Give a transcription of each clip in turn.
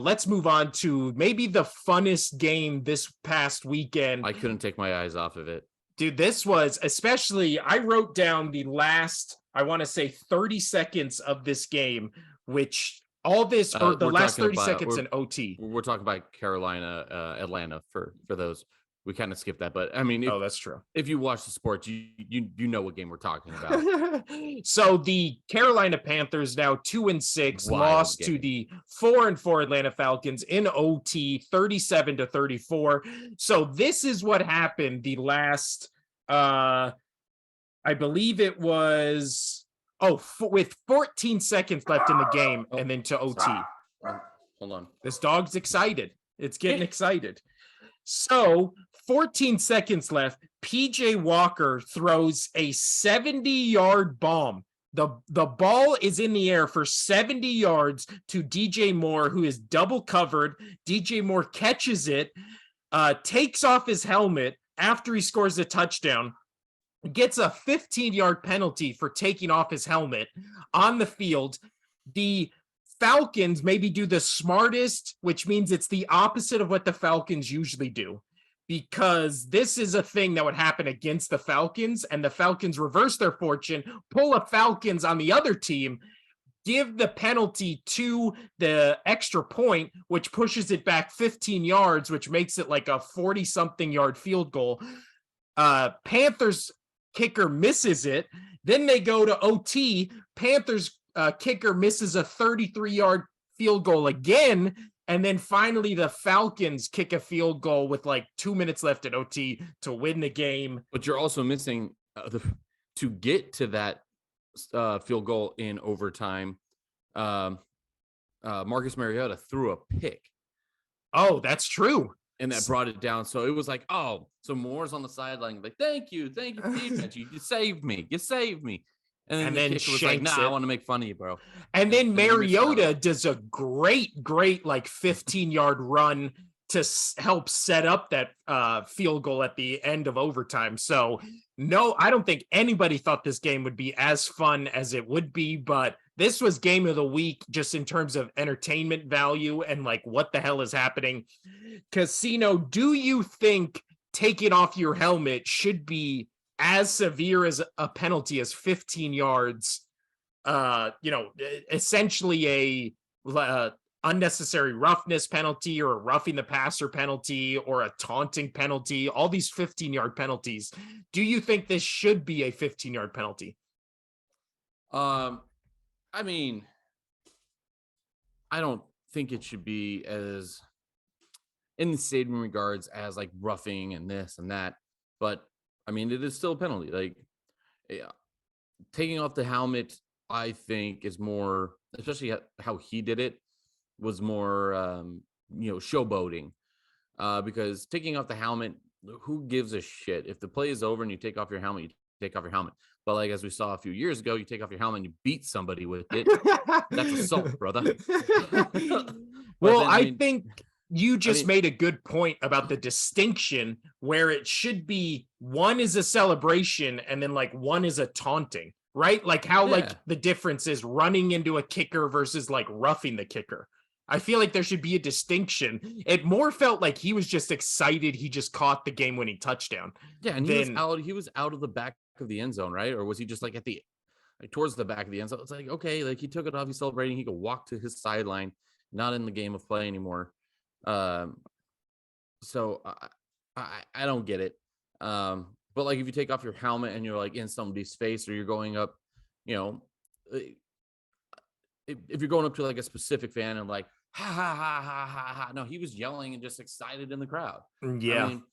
let's move on to maybe the funnest game this past weekend. I couldn't take my eyes off of it. Dude, this was especially, I wrote down the last, I want to say 30 seconds of this game, which all this, or the last 30 seconds in OT. We're talking about Carolina, Atlanta for those. We kind of skipped that, but I mean, that's true. If you watch the sports, you know what game we're talking about. So the Carolina Panthers, now 2-6, lost to the 4-4 Atlanta Falcons in OT, 37-34. So this is what happened the last, I believe it was, with 14 seconds left in the game, and then to OT. Hold on. This dog's excited. It's getting excited. So 14 seconds left. PJ Walker throws a 70-yard bomb. The ball is in the air for 70 yards to DJ Moore, who is double covered. DJ Moore catches it, takes off his helmet after he scores a touchdown, gets a 15-yard penalty for taking off his helmet on the field. The Falcons maybe do the smartest, which means it's the opposite of what the Falcons usually do, because this is a thing that would happen against the Falcons, and the Falcons reverse their fortune, pull a Falcons on the other team, give the penalty to the extra point, which pushes it back 15 yards, which makes it like a 40-something yard field goal. Panthers kicker misses it. Then they go to OT. Panthers kicker misses a 33-yard field goal again, and then finally the Falcons kick a field goal with like 2 minutes left at OT to win the game. But you're also missing to get to that field goal in overtime. Marcus Mariota threw a pick. Oh, that's true. And that brought it down. So it was like, so Moore's on the sideline, like, thank you, defense. You saved me. And then the was like, I want to make fun of you, bro. And then Mariota does a great, like 15-yard run to help set up that field goal at the end of overtime. So no, I don't think anybody thought this game would be as fun as it would be, but this was game of the week just in terms of entertainment value and like what the hell is happening. Casino, do you think taking off your helmet should be as severe as a penalty as 15 yards, essentially a unnecessary roughness penalty or a roughing the passer penalty or a taunting penalty, all these 15-yard penalties. Do you think this should be a 15-yard penalty? I mean, I don't think it should be as in the same regards as like roughing and this and that, but I mean, it is still a penalty. Like, taking off the helmet, I think, is more, especially how he did it, was more, showboating. Because taking off the helmet, who gives a shit? If the play is over and you take off your helmet, you take off your helmet. But like as we saw a few years ago, you take off your helmet and you beat somebody with it. That's assault, brother. Well, I think you just made a good point about the distinction where it should be one is a celebration and then like one is a taunting, right? Like how like the difference is running into a kicker versus like roughing the kicker. I feel like there should be a distinction. It more felt like he was just excited. He just caught the game-winning touchdown. Yeah, and he was out of the back of the end zone, right? Or was he just like towards the back of the end zone? It's like, okay, like he took it off, he's celebrating, he could walk to his sideline, not in the game of play anymore. So I don't get it. But like if you take off your helmet and you're like in somebody's face or you're going up, if you're going up to like a specific fan and like ha ha ha ha ha ha, no, he was yelling and just excited in the crowd. Yeah. I mean,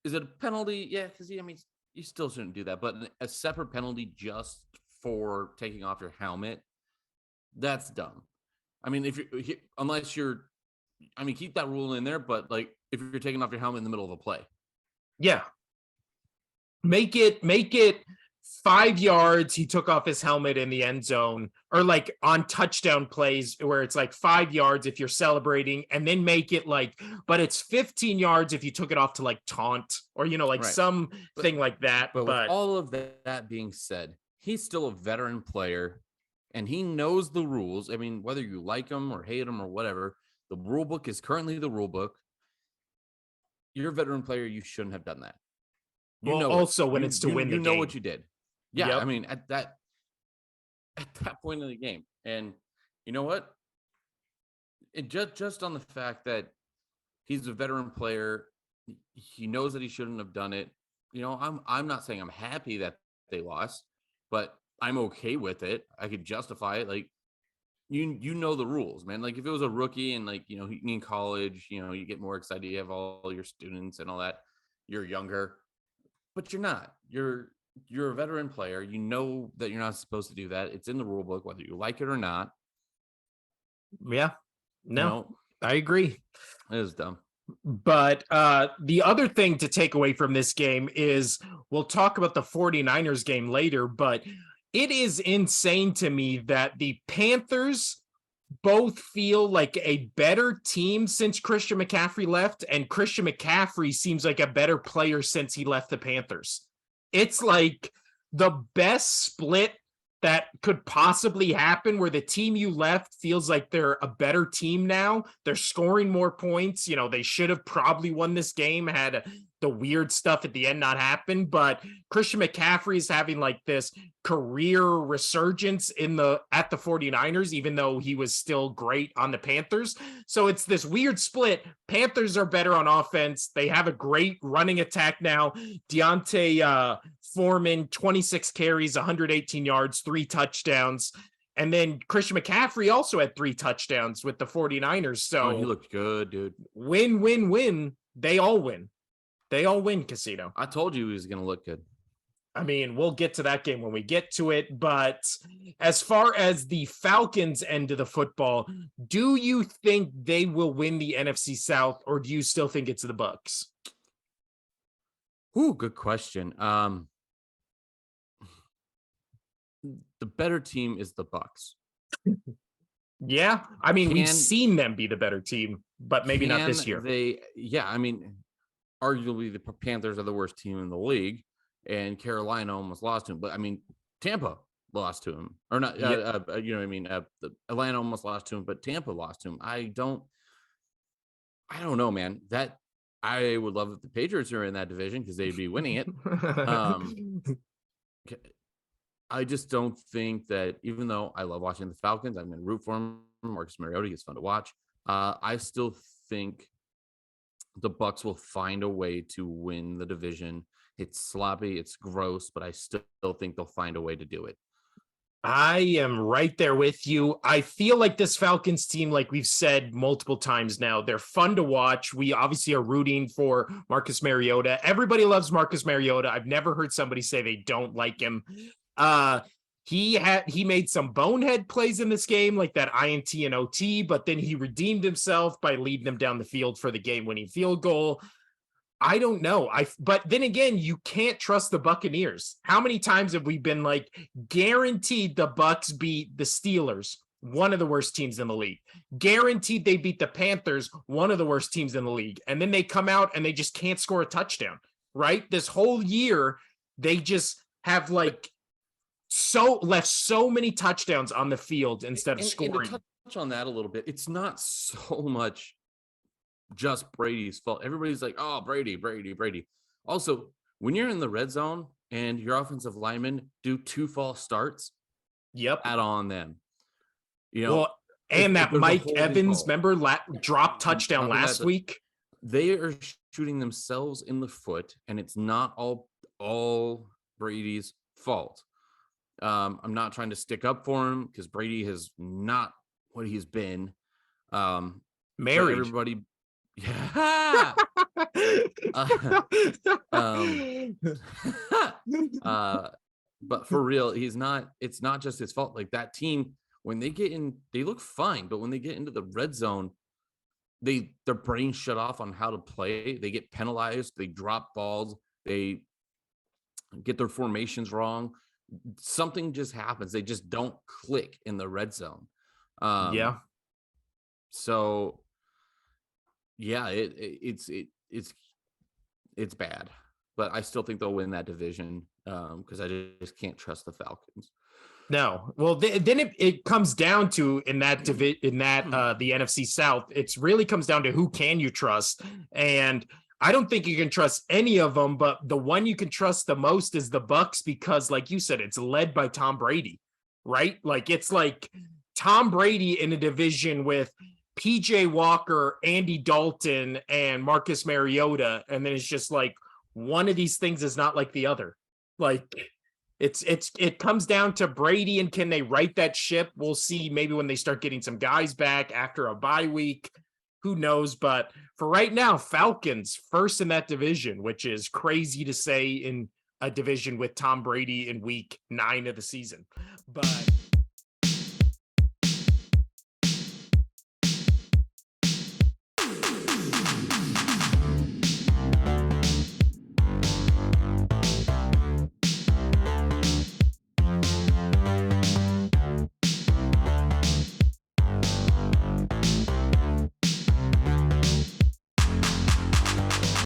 is it a penalty? Yeah, because you still shouldn't do that. But a separate penalty just for taking off your helmet, that's dumb. I mean, keep that rule in there, but like if you're taking off your helmet in the middle of a play. Yeah. Make it 5 yards. He took off his helmet in the end zone, or like on touchdown plays where it's like 5 yards if you're celebrating, and then make it like, but it's 15 yards if you took it off to like taunt or, something like that. But with all of that being said, he's still a veteran player and he knows the rules. I mean, whether you like him or hate him or whatever, The rule book is currently the rule book. You're a veteran player. You shouldn't have done that. Well, also when it's to win the game. You know game. what you did. Yeah, Yep. I mean, at that point in the game. And you know what? It just on the fact that he's a veteran player, he knows that he shouldn't have done it. I'm not saying I'm happy that they lost, but I'm okay with it. I could justify it. Like, you know the rules, man. Like, if it was a rookie and, like, in college, you get more excited, you have all your students and all that, you're younger, but you're not. You're a veteran player. You know that you're not supposed to do that. It's in the rule book, whether you like it or not. Yeah. No, I agree. It is dumb. But the other thing to take away from this game is, we'll talk about the 49ers game later, but it is insane to me that the Panthers both feel like a better team since Christian McCaffrey left, and Christian McCaffrey seems like a better player since he left the Panthers. It's like the best split that could possibly happen, where the team you left feels like they're a better team now. They're scoring more points. They should have probably won this game had the weird stuff at the end not happened. But Christian McCaffrey is having like this career resurgence at the 49ers, even though he was still great on the Panthers. So it's this weird split. Panthers are better on offense. They have a great running attack now. Deontay Foreman, 26 carries, 118 yards, 3 touchdowns. And then Christian McCaffrey also had 3 touchdowns with the 49ers. So he looked good, dude. Win, win, win. They all win. They all win, Casino. I told you he was going to look good. I mean, we'll get to that game when we get to it. But as far as the Falcons end of the football, do you think they will win the NFC South, or do you still think it's the Bucs? Ooh, good question. The better team is the Bucs. Yeah, I mean, we've seen them be the better team, but maybe not this year. Arguably the Panthers are the worst team in the league, and Carolina almost lost to him. But I mean, Tampa lost to him, or not? The Atlanta almost lost to him, but Tampa lost to him. I don't know, man. That I would love if the Patriots are in that division, because they'd be winning it. I just don't think that, even though I love watching the Falcons, I'm going to root for him. Marcus Mariota is fun to watch. I still think the Bucs will find a way to win the division. It's sloppy, it's gross, but I still think they'll find a way to do it. I am right there with you. I feel like this Falcons team, like we've said multiple times now, they're fun to watch. We obviously are rooting for Marcus Mariota. Everybody loves Marcus Mariota. I've never heard somebody say they don't like him. He made some bonehead plays in this game, like that INT and OT, but then he redeemed himself by leading them down the field for the game-winning field goal. I don't know. But then again, you can't trust the Buccaneers. How many times have we been like, guaranteed the Bucs beat the Steelers, one of the worst teams in the league? Guaranteed they beat the Panthers, one of the worst teams in the league. And then they come out and they just can't score a touchdown, right? This whole year, they just have left so many touchdowns on the field instead of scoring. And to touch on that a little bit, it's not so much just Brady's fault. Everybody's like, oh, Brady. Also, when you're in the red zone and your offensive linemen do 2 false starts, add on them. And that Mike Evans, remember, drop touchdown last week. They are shooting themselves in the foot, and it's not all Brady's fault. I'm not trying to stick up for him, because Brady has not what he's been. Married. Everybody. Yeah. But for real, it's not just his fault. Like, that team, when they get in, they look fine, but when they get into the red zone, their brains shut off on how to play. They get penalized, they drop balls, they get their formations wrong. Something just happens. They just don't click in the red zone. So yeah, it's bad, but I still think they'll win that division, because I just can't trust the Falcons. No. Well, then it comes down to the NFC South. It's really comes down to who can you trust, and I don't think you can trust any of them. But the one you can trust the most is the Bucks because, like you said, it's led by Tom Brady, right? Like it's like Tom Brady in a division with PJ Walker, Andy Dalton, and Marcus Mariota, and then it's just like one of these things is not like the other. Like it comes down to Brady and can they right that ship? We'll see maybe when they start getting some guys back after a bye week. Who knows? But for right now, Falcons first in that division, which is crazy to say in a division with Tom Brady in week 9 of the season. But